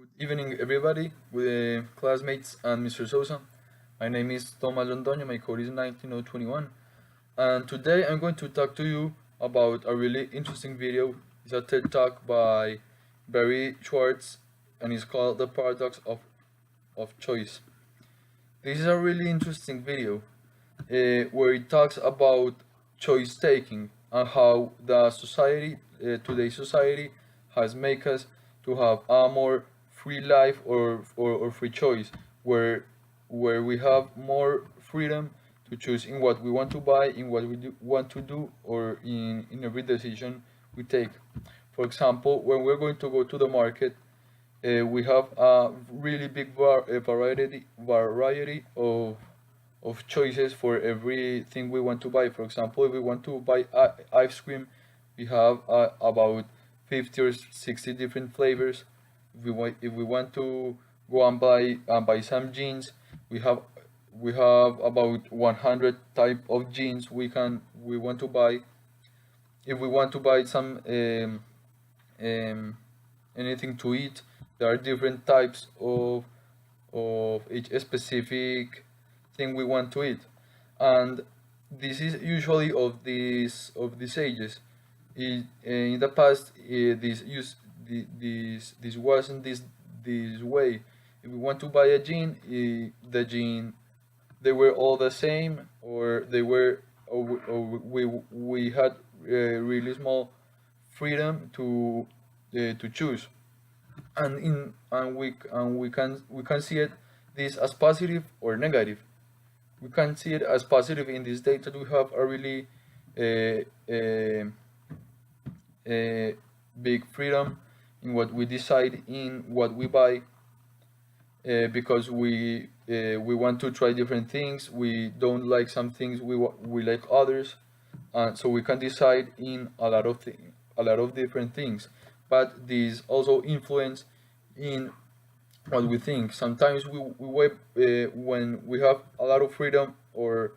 Good evening, everybody, with classmates and Mr. Sosa. My name is Tomás Londoño, my code is 19021, and today I'm going to talk to you about a really interesting video. It's a TED Talk by Barry Schwartz, and it's called The Paradox of Choice. This is a really interesting video where it talks about choice taking and how the society, today's society, has made us to have a more free life or free choice, where we have more freedom to choose in what we want to buy, in what we want to do, or in every decision we take. For example, when we're going to go to the market, we have a really big variety of choices for everything we want to buy. For example, if we want to buy ice cream, we have about 50 or 60 different flavors. If we want to go and buy some jeans, we have about 100 type of jeans we want to buy. If we want to buy some um, anything to eat, there are different types of each specific thing we want to eat, and this is usually of these ages. In the past, this wasn't this way. If we want to buy a jean, the jean, they were all the same, or they were we had really small freedom to choose. And we can see it this as positive or negative. We can see it as positive in this data that we have a really uh, uh, big freedom in what we decide, in what we buy, because we want to try different things. We don't like some things, we like others, and so we can decide in a lot of different things. But these also influence in what we think. Sometimes when we have a lot of freedom, or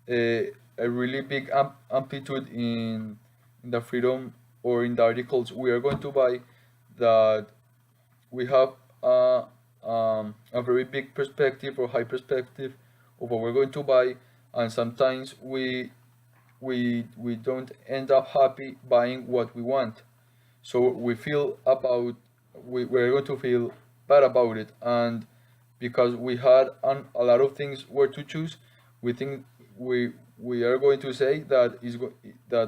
a really big amplitude in the freedom or in the articles we are going to buy, that we have a very big perspective or high perspective of what we're going to buy, and sometimes we don't end up happy buying what we want. So we're going to feel bad about it, and because we had a lot of things where to choose, we think we are going to say that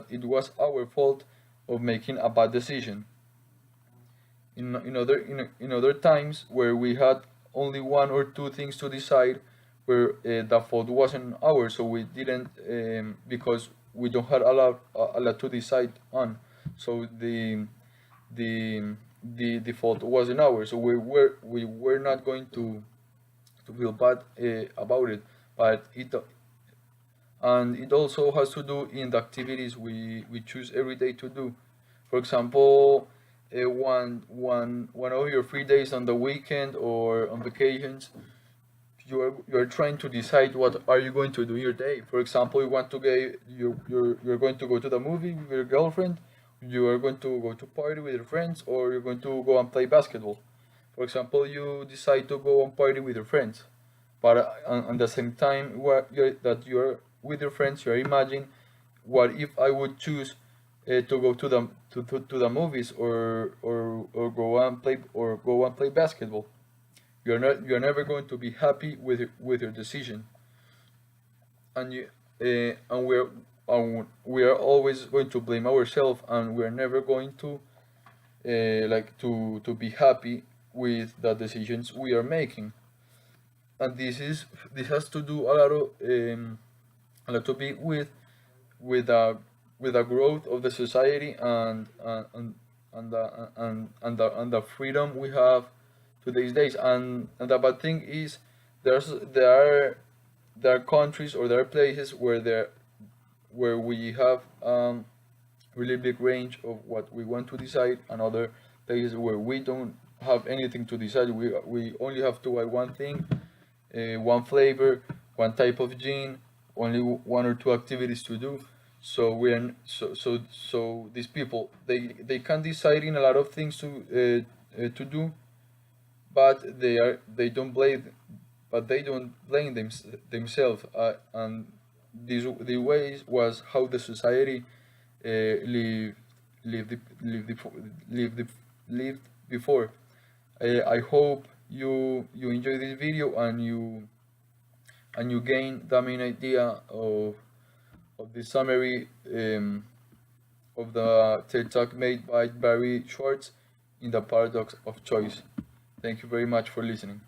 it was our fault of making a bad decision. In other times where we had only one or two things to decide, where the fault wasn't ours, so we didn't, because we don't have a lot to decide on, so the fault wasn't ours, so we were not going to feel bad about it. But it also has to do in the activities we choose every day to do. For example, one of your free days on the weekend or on vacations, you're trying to decide what are you going to do your day. For example, you want to get you're going to go to the movie with your girlfriend, you are going to go to party with your friends, or you're going to go and play basketball. For example, you decide to go and party with your friends, but on the same time that you're with your friends, you're imagining, what if I would choose to go to the movies, or go and play basketball. You're never going to be happy with your decision, and you and we are always going to blame ourselves, and we are never going to to be happy with the decisions we are making. And this has to do a lot to be with the with the growth of the society, and the freedom we have to these days. And the bad thing is, there are countries, or there are places where we have really big range of what we want to decide, and other places where we don't have anything to decide. We only have to buy one thing, one flavor, one type of gene, only one or two activities to do. So these people, they can decide in a lot of things to do, but they don't blame themselves, and the ways was how the society lived lived lived lived lived before. I hope you enjoy this video, and you gain the main idea of the summary of the TED Talk made by Barry Schwartz in the paradox of choice. Thank you very much for listening.